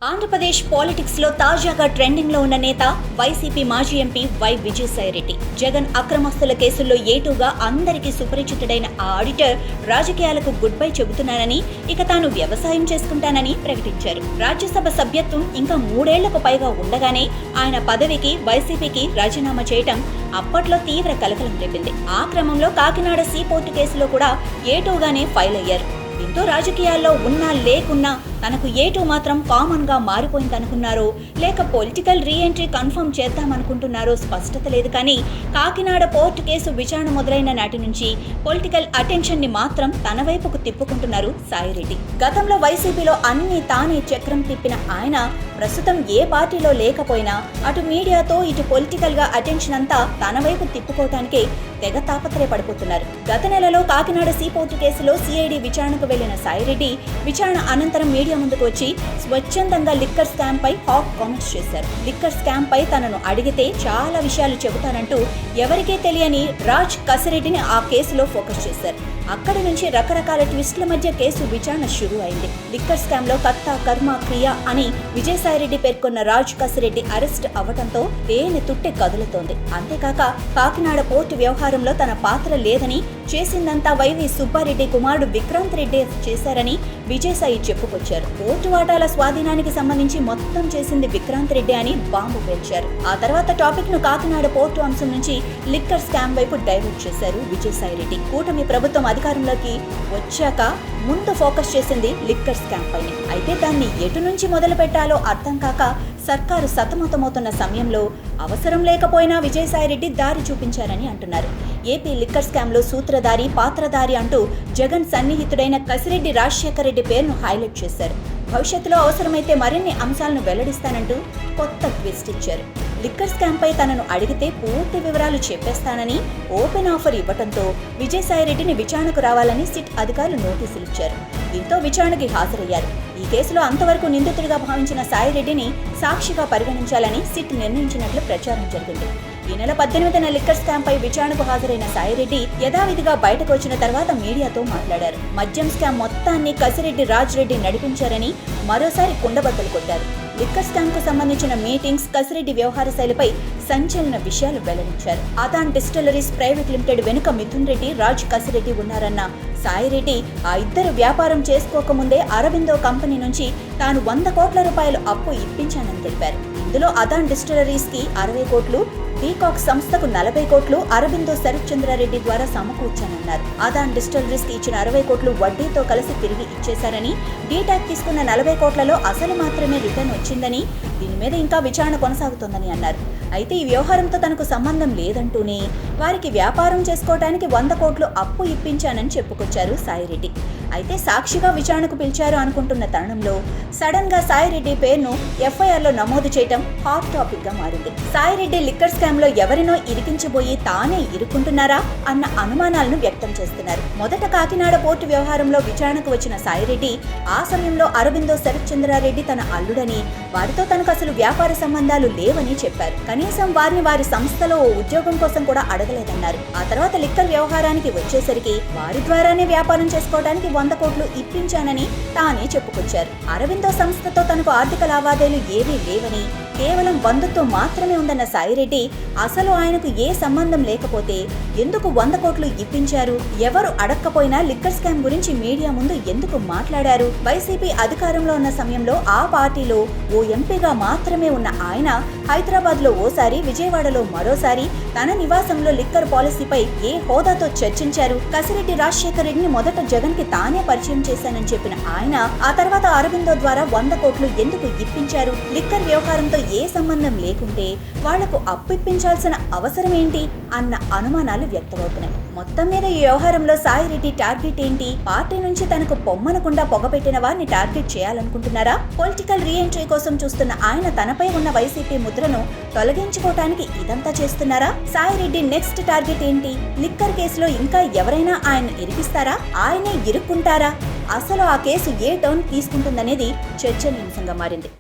Andhra Pradesh politics లో తాజాగా trending లో ఉన్న నేత వైసీపీ మాజీ ఎంపీ వై విజయసాయిరెడ్డి. జగన్ అక్రమస్తుల కేసుల్లో ఏటూగా అందరికీ సుపరిచితుడైన ఆ ఆడిటర్ రాజకీయాలకు గుడ్ బై చెబుతున్నానని, ఇక తాను వ్యవసాయం చేసుకుంటానని ప్రకటించారు. రాజ్యసభ సభ్యత్వం ఇంకా 3 ఏళ్లకు పైగా ఉండగానే ఆయన పదవికి వైసీపీకి రాజీనామా చేయటం అప్పట్లో తీవ్ర కలకలం రేపింది. ఆ క్రమంలో కాకినాడ సీ పోర్టు కేసులో కూడా ఏటూగానే ఫైల్ అయ్యారు. దీంతో రాజకీయాల్లో ఉన్నా లేకున్నా తనకు ఏటూ మాత్రం కామన్ గా మారిపోయిందనుకున్నారో లేక పొలిటికల్ రీఎంట్రీ కన్ఫర్మ్ చేద్దామనుకుంటున్నారో స్పష్టత లేదు. కానీ కాకినాడ పోర్టు కేసు విచారణ మొదలైన నాటి నుంచి పొలిటికల్ అటెన్షన్ ని మాత్రం తన వైపుకు తిప్పుకుంటున్నారు సాయిరెడ్డి. గతంలో వైసీపీలో అన్ని తానే చక్రం తిప్పిన ఆయన ప్రస్తుతం ఏ పార్టీలో లేకపోయినా అటు మీడియాతో ఇటు పొలిటికల్ గా అటెన్షన్ అంతా తన వైపు తిప్పుకోవటానికే తెగ తాపత్రయపడిపోతున్నారు. గత నెలలో కాకినాడ సీ పోర్టు కేసులో సిఐడి విచారణకు వెళ్లిన సాయిరెడ్డి విచారణ అనంతరం మీడియా ముందుకు వచ్చి స్వచ్ఛందంగా లిక్కర్ స్కామ్ పై హాట్ కామెంట్స్ చేశారు. లిక్కర్ స్కామ్ పై తనను అడిగితే చాలా విషయాలు చెబుతానంటూ ఎవరికీ తెలియని రాజ్ కసిరెడ్డిని ఆ కేసులో ఫోకస్ చేశారు. అక్కడి నుంచి రకరకాల ట్విస్ట్ల మధ్య కేసు విచారణ షురూ అయింది. లిక్కర్ స్కామ్ లో కర్త కర్మ క్రియ అని విజయసాయిరెడ్డి పేర్కొన్న రాజ్ కసిరెడ్డి అరెస్ట్ అవ్వడంతో తేనె తుట్టె కదులుతోంది. అంతేకాక కాకినాడ పోర్టు వ్యవహారంలో తన పాత్ర లేదని, చేసిందంతా వైవి సుబ్బారెడ్డి కుమారుడు విక్రాంత్ రెడ్డి చేశారని విజయసాయి చెప్పుకొచ్చారు. పోర్టు వాటాల స్వాధీనానికి సంబంధించి మొత్తం చేసింది విక్రాంత్ రెడ్డి అని బాంబు పేల్చారు. ఆ తర్వాత టాపిక్ ను కాకినాడ పోర్టు అంశం నుంచి లిక్కర్ స్కామ్ వైపు డైవర్ట్ చేశారు విజయసాయిరెడ్డి. కూటమి ప్రభుత్వం అధికారంలోకి వచ్చాక ముందు ఫోకస్ చేసింది లిక్కర్ స్కామ్ పైనే. అయితే దాన్ని ఎటు నుంచి మొదలు పెట్టాలో అర్థం కాక సర్కారు సతమతమవుతున్న సమయంలో అవసరం లేకపోయినా విజయసాయిరెడ్డి దారి చూపించారని అంటున్నారు. ఏపీ లిక్కర్ స్కామ్ లో సూత్రధారి, పాత్రధారి అంటూ జగన్ సన్నిహితుడైన కసిరెడ్డి రాజశేఖర రెడ్డి పేరును హైలైట్ చేశారు. భవిష్యత్తులో అవసరమైతే మరిన్ని అంశాలను వెల్లడిస్తానంటూ కొత్త ట్విస్ట్ ఇచ్చారు. లిక్కర్ స్కామ్ పై తనను అడిగితే పూర్తి వివరాలు చెప్పేస్తానని ఓపెన్ ఆఫర్ ఇవ్వడంతో విజయసాయిరెడ్డిని విచారణకు రావాలని సిట్ అధికారులు నోటీసులు ఇచ్చారు. దీంతో విచారణకి హాజరయ్యారు. ఈ కేసులో అంతవరకు నిందితుడిగా భావించిన సాయిరెడ్డిని సాక్షిగా పరిగణించాలని సిట్ నిర్ణయించినట్లు ప్రచారం జరిగింది. ఈ నెల 18న లిక్కర్ స్కామ్ పై విచారణకు హాజరైన సాయిరెడ్డి యథావిధిగా బయటకు వచ్చిన తర్వాత మీడియాతో మాట్లాడారు. మద్యం స్కామ్ మొత్తాన్ని కసిరెడ్డి రాజ్ రెడ్డి నడిపించారని మరోసారి కుండబద్దలు కొట్టారు. లిక్కర్ స్కామ్ కు సంబంధించిన మీటింగ్స్, కసిరెడ్డి వ్యవహార శైలిపై సంచలన విషయాలు వెల్లడించారు. అదాన్ డిస్టిలరీస్ ప్రైవేట్ లిమిటెడ్ వెనుక మిథున్ రెడ్డి, రాజ్ కసిరెడ్డి ఉన్నారన్న సాయిరెడ్డి ఆ ఇద్దరు వ్యాపారం చేసుకోకముందే అరబిందో కంపెనీ నుంచి తాను 100 కోట్ల రూపాయలు అప్పు ఇప్పించానని తెలిపారు. ఇందులో అదాన్ డిస్టిలరీస్ కి 60 కోట్లు, డీకాక్ సంస్థకు 40 కోట్లు అరబిందో శరత్ చంద్రారెడ్డి ద్వారా సమకూర్చానన్నారు. అదాన్ డిస్టిలరీస్ కి ఇచ్చిన 60 కోట్లు వడ్డీతో కలిసి తిరిగి ఇచ్చేశారని, డీటాక్ తీసుకున్న 40 కోట్లలో అసలు మాత్రమే రిటర్న్ వచ్చిందని, దీని మీద ఇంకా విచారణ కొనసాగుతోందని అన్నారు. అయితే ఈ వ్యవహారంతో తనకు సంబంధం లేదంటూనే వారికి వ్యాపారం చేసుకోవడానికి 100 కోట్లు అప్పు ఇప్పించానని చెప్పుకొచ్చారు సాయిరెడ్డి. అయితే సాక్షిగా విచారణకు పిలిచారు అనుకుంటున్న తరుణంలో సడన్ గా సాయిరెడ్డి పేరును ఎఫ్ఐఆర్ లో నమోదు చేయటం హాట్ టాపిక్ గా మారింది. సాయిరెడ్డి లిక్కర్ స్కామ్ లో ఎవరినో ఇరికించబోయి తానే ఇరుక్కుంటున్నారా అన్న అనుమానాలను వ్యక్తం చేస్తున్నారు. మొదట కాకినాడ పోర్టు వ్యవహారంలో విచారణకు వచ్చిన సాయిరెడ్డి ఆ సమయంలో అరబిందో శరత్ చంద్రారెడ్డి తన అల్లుడని, వారితో తనకు అసలు వ్యాపార సంబంధాలు లేవని చెప్పారు. కనీసం వారిని వారి సంస్థలో ఓ ఉద్యోగం కోసం కూడా అడగలేదన్నారు. ఆ తర్వాత లిక్కర్ వ్యవహారానికి వచ్చేసరికి వారి ద్వారానే వ్యాపారం చేసుకోవడానికి 100 కోట్లు ఇప్పించానని తానే చెప్పుకొచ్చారు. అరబిందో సంస్థతో తనకు ఆర్థిక లావాదేవీలు ఏవీ లేవని, కేవలం బంధుత్వం మాత్రమే ఉందన్న సాయిరెడ్డి అసలు ఆయనకు ఏ సంబంధం లేకపోతే ఎందుకు 100 కోట్లు ఇప్పించారు, ఎవరు అడక్కపోయినా లిక్కర్ స్కామ్ గురించి మీడియా ముందు ఎందుకు మాట్లాడారు? వైసీపీ అధికారంలో ఉన్న సమయంలో ఆ పార్టీలో ఓ ఎంపీగా మాత్రమే ఉన్న ఆయన హైదరాబాద్ లో ఓసారి, విజయవాడలో మరోసారి తన నివాసంలో లిక్కర్ పాలసీపై ఏ హోదాతో చర్చించారు? కసిరెడ్డి రాజశేఖర రెడ్డిని మొదట జగన్ కి తానే పరిచయం చేశానని చెప్పిన ఆయన ఆ తర్వాత అరబిందో ద్వారా 100 కోట్లు ఎందుకు ఇప్పించారు? లిక్కర్ వ్యవహారంతో ఏ సంబంధం లేకుంటే వాళ్లకు అప్పు ఇప్పించాల్సిన అవసరం ఏంటి అన్న అనుమానాలు వ్యక్తమవుతున్నాయి. మొత్తం మీద ఈ వ్యవహారంలో సాయిరెడ్డి టార్గెట్ ఏంటి? పార్టీ నుంచి తనకు పొమ్మనకుండా పొగపెట్టిన వారిని టార్గెట్ చేయాలనుకుంటున్నారా? పొలిటికల్ రీఎంట్రీ కోసం చూస్తున్న ఆయన తనపై ఉన్న వైసీపీ ముద్రను తొలగించుకోవటానికి ఇదంతా చేస్తున్నారా? సాయిరెడ్డి నెక్స్ట్ టార్గెట్ ఏంటి? లిక్కర్ కేసులో ఇంకా ఎవరైనా ఆయన ఇరికిస్తారా? ఆయనే ఇరుక్కుంటారా? అసలు ఆ కేసు ఏ టర్న్ తీసుకుంటుందనేది చర్చనీయాంశంగా మారింది.